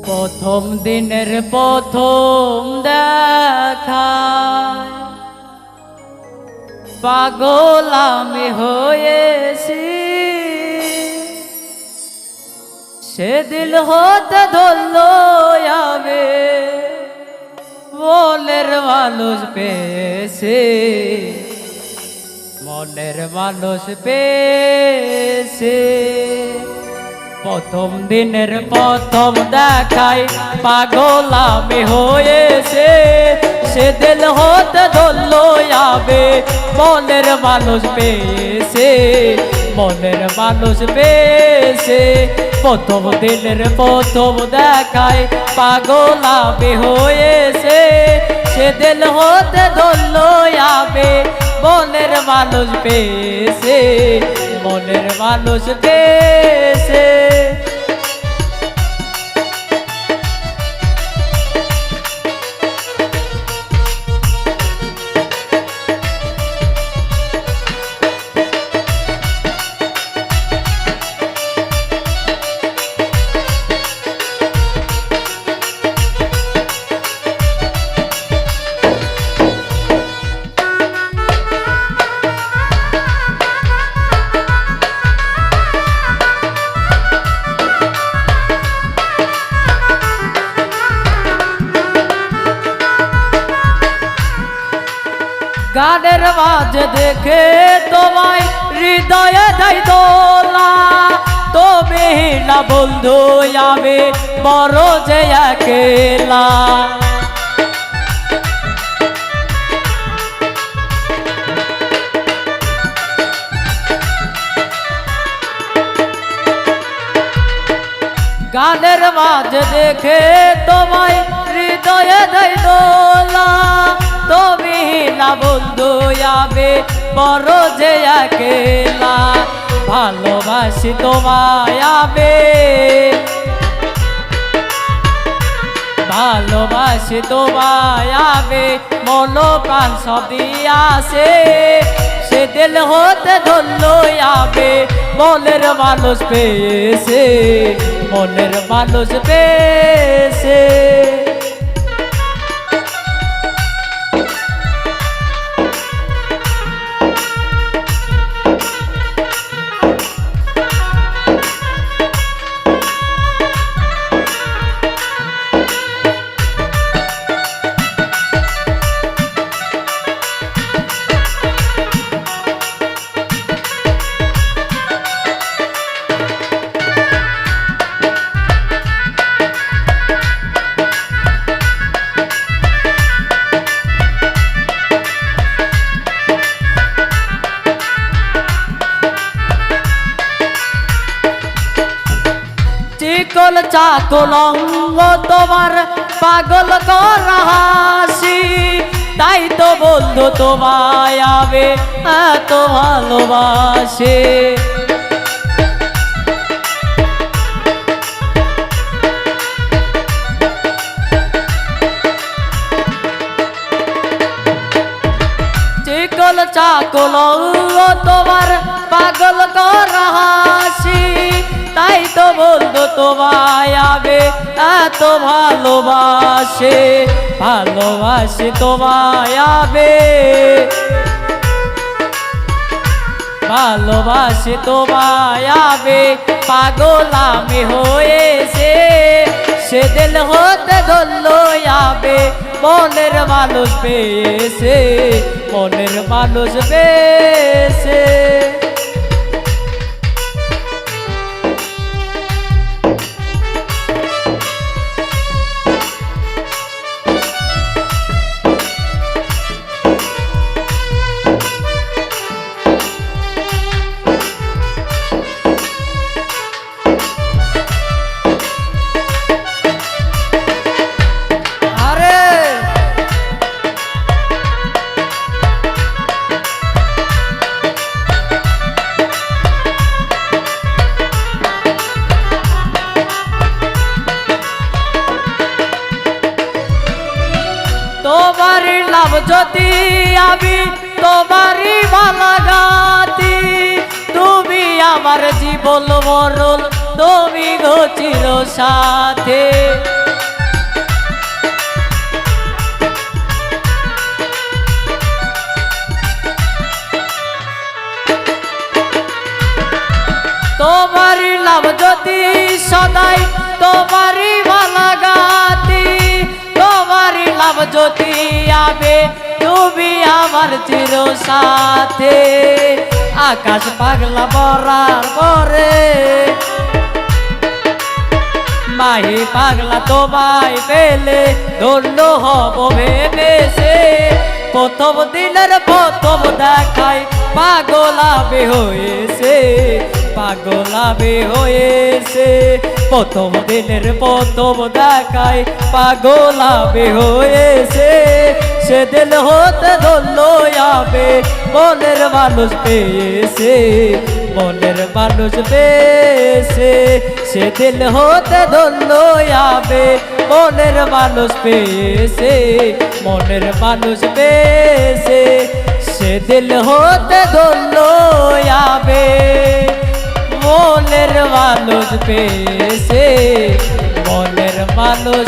প্রথম দিনের প্রথম দেখায় পাগল আমি হয়েছি, সে দিল হতে ধরল যাবে মনের মানুষ পেয়েছে, মনের মানুষ পেয়েছে। প্রথম দিনের প্রথম দেখায় পাগল আমি হয়েছে, সে দিল হতে ধরল যাবে মনের মানুষ পেয়েছে, মনের মানুষ পেয়েছে। প্রথম দিনের প্রথম দেখায় পাগল আমি হয়েছে, সে দিল হতে ধরল যাবে মনের মানুষ পেয়েছে, মনের মানুষ পেয়েছে। গানের মাঝে দেখে তোমায় হৃদয়ে দেয় দোলা, তুমি না বন্ধু আমি বড় যে একলা। গানের মাঝে দেখে তোমায় হৃদয়ে দেয় দোলা, তুমি না বন্ধু যাবে বড় যে একলা। ভালোবাসি তোমায় আমি, ভালোবাসি তোমায় আমি মন প্রাণ সব দিয়াছে, সে দিল হতে ধরল যাবে মনের মানুষ পেয়েছে, মনের মানুষ পেয়েছে। চিকল চাকল অঙ্গ তোমার পাগল করা হাসি, তাই তো বন্ধু তোমায় আমি এত ভালোবাসে। চিকল চাকল অঙ্গ তোমার পাগল করা হাসি, তাই তো বলতো তোমায় আমি এত ভালোবাসে, ভালোবাসি তোমায় আমি, ভালোবাসি তোমায় আমি পাগল আমি হয়েছে, সে দিল হতে ধরল যাবে মনের মানুষ পেয়েছে, মনের মানুষ পেয়েছে। তোমারই নাম যদি আমি তোমারই ভালো গাতি, তুমি আমার জীবন মরণ, তুমি গো চির সাথে। তোমারই লাভ যদি সদাই তোমারই ভালাগাতি তোমারই লাভ যদি আবে তুমি আমার চির সাথে আকাশ পাগলা বরার পরে মাহি পাগলা তোমায় পেলে ধন্য হব ভেবেছে প্রথম দিনের প্রথম দেখায় পাগলাবে হয়েছে পাগলাবে হয়েছে প্রথম দিনের প্রথম দেখায় পাগলাবে হয়েছে সেদিন হতে ধন্য আবে মনের মানুষ পেয়েছে মনের মানুষ পেয়েছে সেদিন হতে ধন্য আবে মনের মানুষ পেয়েছে মনের মানুষ পেয়েছে সেদিন হতে ধন্য আবে মনের মানুষ পেয়েছে মনের মানুষ